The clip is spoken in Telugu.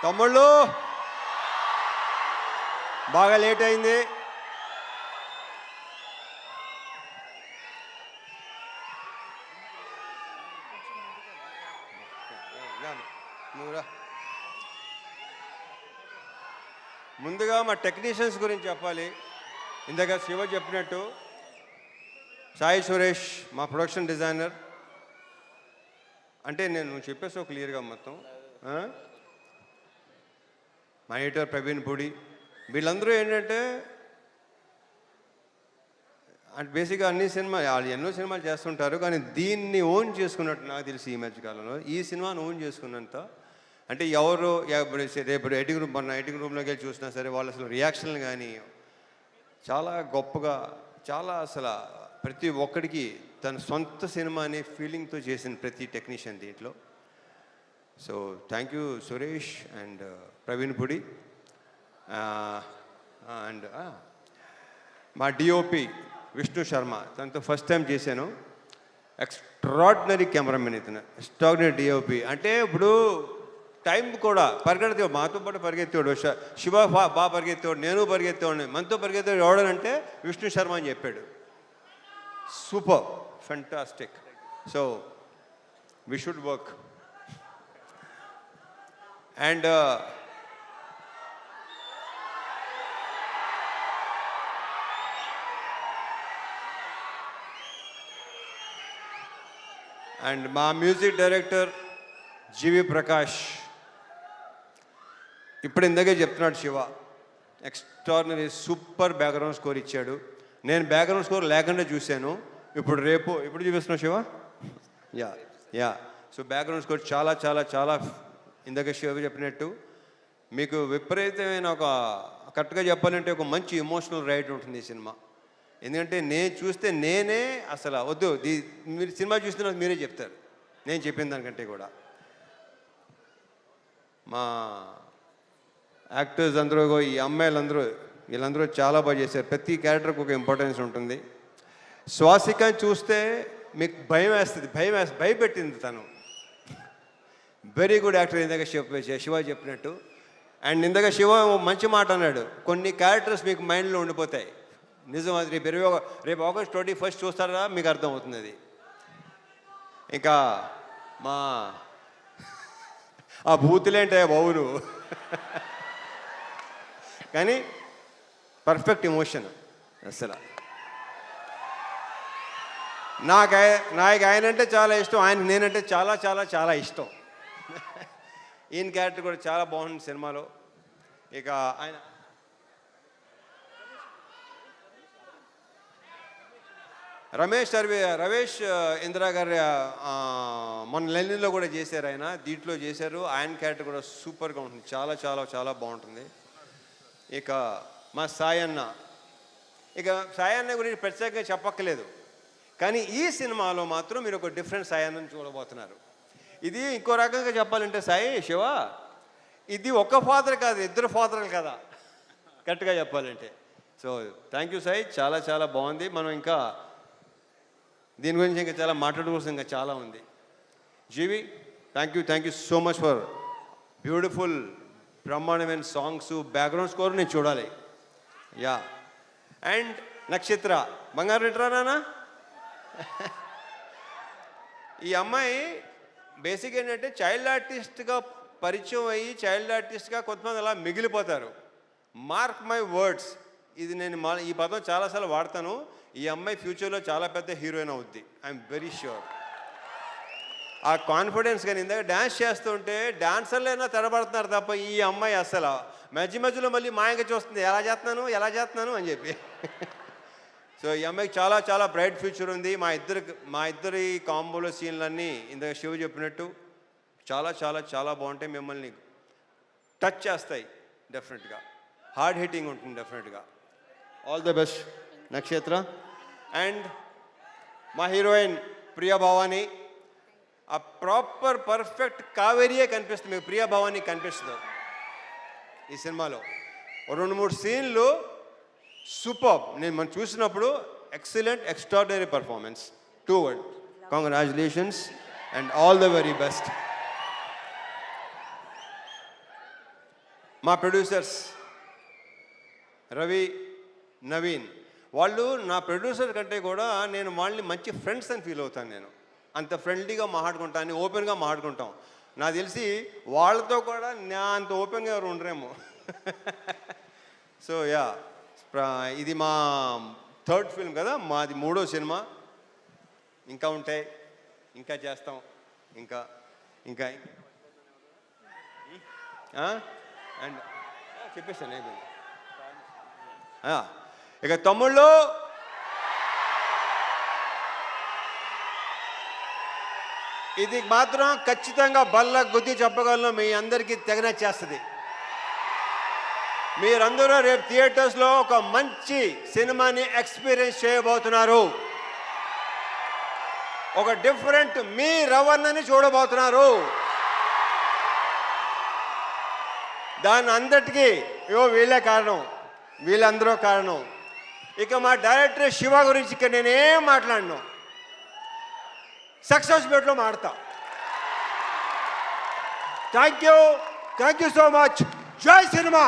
తమ్ముళ్ళు బాగా లేట్ అయింది. ముందుగా మా టెక్నీషియన్స్ గురించి చెప్పాలి. ఇందాక శివ చెప్పినట్టు సాయి సురేష్ మా ప్రొడక్షన్ డిజైనర్. అంటే నేను చెప్పేసో క్లియర్గా మొత్తం. మా ఎడిటర్ ప్రవీణ్ పూడి, వీళ్ళందరూ ఏంటంటే అంటే బేసిక్గా అన్ని వాళ్ళు ఎన్నో సినిమాలు చేస్తుంటారు, కానీ దీన్ని ఓన్ చేసుకున్నట్టు నాకు తెలిసి ఈ మధ్యకాలంలో ఈ సినిమాని ఓన్ చేసుకున్నంత అంటే ఎవరు రేపు ఎడిటింగ్ రూమ్ మన ఎడిటింగ్ రూమ్లోకి వెళ్ళి చూసినా సరే వాళ్ళు అసలు రియాక్షన్లు కానీ చాలా గొప్పగా, చాలా అసలు ప్రతి ఒక్కడికి తన సొంత సినిమా అనే ఫీలింగ్తో చేసిన ప్రతి టెక్నీషియన్ దీంట్లో. So thank you Suresh and Praveen Pudi and మా డిఓపి విష్ణు శర్మ, తనతో ఫస్ట్ టైం చేశాను. ఎక్స్ట్రాడినరీ కెమెరామెన్ ఇతను, ఎక్స్ట్రాడినరీ డిఓపి. అంటే ఇప్పుడు టైం కూడా పరిగెత్తేవాడు, మాతో పాటు పరిగెత్తేవాడు. శివ బాగా పరిగెత్తేవాడు, నేను పరిగెత్తేవాడిని. మనతో పరిగెత్తేవాడు ఎవడనంటే విష్ణు శర్మ అని చెప్పాడు. Super, fantastic. So we should work. And and మా మ్యూజిక్ డైరెక్టర్ జీవి ప్రకాష్. ఇప్పుడు ఇందాకే చెప్తున్నాడు Shiva, extraordinary super background score ఇచ్చాడు. నేను బ్యాక్గ్రౌండ్ స్కోర్ లేకుండా చూశాను. ఇప్పుడు చూపిస్తున్నావు Shiva. Yeah so background score చాలా చాలా చాలా ఇందాక శివ చెప్పినట్టు మీకు విపరీతమైన ఒక కరెక్ట్గా చెప్పాలంటే ఒక మంచి ఎమోషనల్ రైడ్ ఉంటుంది ఈ సినిమా. ఎందుకంటే నేను చూస్తే నేనే అసలు వద్దు, మీరు సినిమా చూస్తున్న మీరే చెప్తారు నేను చెప్పిన దానికంటే కూడా. మా యాక్టర్స్ అందరూ, ఈ అమ్మాయిలందరూ, వీళ్ళందరూ చాలా బాగా చేశారు. ప్రతి క్యారెక్టర్కి ఒక ఇంపార్టెన్స్ ఉంటుంది. శ్వాసికని చూస్తే మీకు భయం వేస్తుంది, భయపెట్టింది తను. వెరీ గుడ్ యాక్టర్ ఇందాక శివ చెప్పినట్టు. అండ్ ఇందాక శివ మంచి మాట అన్నాడు, కొన్ని క్యారెక్టర్స్ మీకు మైండ్లో ఉండిపోతాయి. నిజం, అది రేపు ఆగస్ట్ 21 చూస్తారా మీకు అర్థమవుతుంది అది. ఇంకా మా ఆ బూతులేంటే బావును కానీ పర్ఫెక్ట్ ఎమోషన్. అసలు నాకు ఆయనంటే చాలా ఇష్టం, నేనంటే చాలా చాలా చాలా ఇష్టం. ఈయన క్యారెక్టర్ కూడా చాలా బాగుంది సినిమాలో. ఇక ఆయన రమేష్ ఇందిరా గారి మన లెనిన్లో కూడా చేశారు ఆయన, దీంట్లో చేశారు. ఆయన క్యారెక్టర్ కూడా సూపర్గా ఉంటుంది, చాలా చాలా చాలా బాగుంటుంది. ఇక మా సాయన్న గురించి ప్రత్యేకంగా చెప్పక్కలేదు, కానీ ఈ సినిమాలో మాత్రం మీరు ఒక డిఫరెంట్ సాయన్నని చూడబోతున్నారు. ఇది ఇంకో రకంగా చెప్పాలంటే శివ, ఇది ఒక ఫాదర్ కాదు, ఇద్దరు ఫాదర్లు కదా కరెక్ట్గా చెప్పాలంటే. సో థ్యాంక్ యూ సాయి, చాలా చాలా బాగుంది. మనం ఇంకా దీని గురించి ఇంకా చాలా మాట్లాడుకోవాల్సింది ఇంకా చాలా ఉంది. GV, thank you so much for beautiful బ్రహ్మాండమైన సాంగ్స్, బ్యాక్గ్రౌండ్ స్కోర్ నేను చూడాలి. యా అండ్ నక్షత్ర బంగారు రిటరానా. ఈ అమ్మాయి బేసిక్ ఏంటంటే చైల్డ్ ఆర్టిస్ట్గా పరిచయం అయ్యి చైల్డ్ ఆర్టిస్ట్గా కొంతమంది అలా మిగిలిపోతారు. మార్క్ మై వర్డ్స్, ఇది నేను ఈ పదం చాలాసార్లు వాడతాను. ఈ అమ్మాయి ఫ్యూచర్లో చాలా పెద్ద హీరోయిన్ అవుద్ది, ఐఎమ్ వెరీ ష్యూర్. ఆ కాన్ఫిడెన్స్. కానీ ఇందాక డ్యాన్స్ చేస్తుంటే డాన్సర్లైనా తడబడుతున్నారు తప్ప ఈ అమ్మాయి అసలు మధ్యలో మళ్ళీ మాయంగా చూస్తుంది, ఎలా చేస్తున్నాను అని చెప్పి. సో ఈ అమ్మాయికి చాలా చాలా బ్రైట్ ఫ్యూచర్ ఉంది. మా ఇద్దరి కాంబోలో సీన్లన్నీ ఇందాక శివ చెప్పినట్టు చాలా చాలా చాలా బాగుంటాయి, మిమ్మల్ని టచ్ చేస్తాయి డెఫినెట్గా, హార్డ్ హిట్టింగ్ ఉంటుంది డెఫినెట్గా. ఆల్ ద బెస్ట్ నక్షత్ర. అండ్ మా హీరోయిన్ ప్రియా భవాని, ఆ ప్రాపర్ పర్ఫెక్ట్ కావేరియే కనిపిస్తుంది మీకు, ప్రియా భవాని కనిపిస్తుంది ఈ సినిమాలో. 2-3 సీన్లు సూపర్. మనం చూసినప్పుడు excellent, extraordinary performance. 2 words. Congratulations and all the very best. మా ప్రొడ్యూసర్స్ రవి, నవీన్, వాళ్ళు నా ప్రొడ్యూసర్ కంటే కూడా నేను వాళ్ళని మంచి ఫ్రెండ్స్ అని ఫీల్ అవుతాను. నేను అంత ఫ్రెండ్లీగా మాట్లాడుకుంటాను, ఓపెన్గా మాట్లాడుకుంటాం. నాకు తెలిసి వాళ్ళతో కూడా నా అంత ఓపెన్గా ఎవరు ఉండరేమో. సో యా, ఇది మా థర్డ్ ఫిల్మ్ కదా, మాది 3వ సినిమా. ఇంకా ఉంటాయి, ఇంకా చేస్తాం, ఇంకా ఇంకా అండ్ చెప్పేస్తాను అయిపోయింది. ఇక తమ్ముళ్ళు, ఇది మాత్రం ఖచ్చితంగా బల్ల గుద్ది చెప్పగలను, మీ అందరికీ తెగనచ్చేస్తుంది. మీరందరూ రేపు థియేటర్స్లో ఒక మంచి సినిమాని ఎక్స్పీరియన్స్ చేయబోతున్నారు. ఒక డిఫరెంట్ మీ రవణని చూడబోతున్నారు. దాని అందరికీ వీళ్ళే కారణం, వీళ్ళందరూ కారణం. ఇక మా డైరెక్టర్ శివ గురించి ఇక నేనేం మాట్లాడను, సక్సెస్ బెట్లో మాడతా. Thank you so much. జై సినిమా.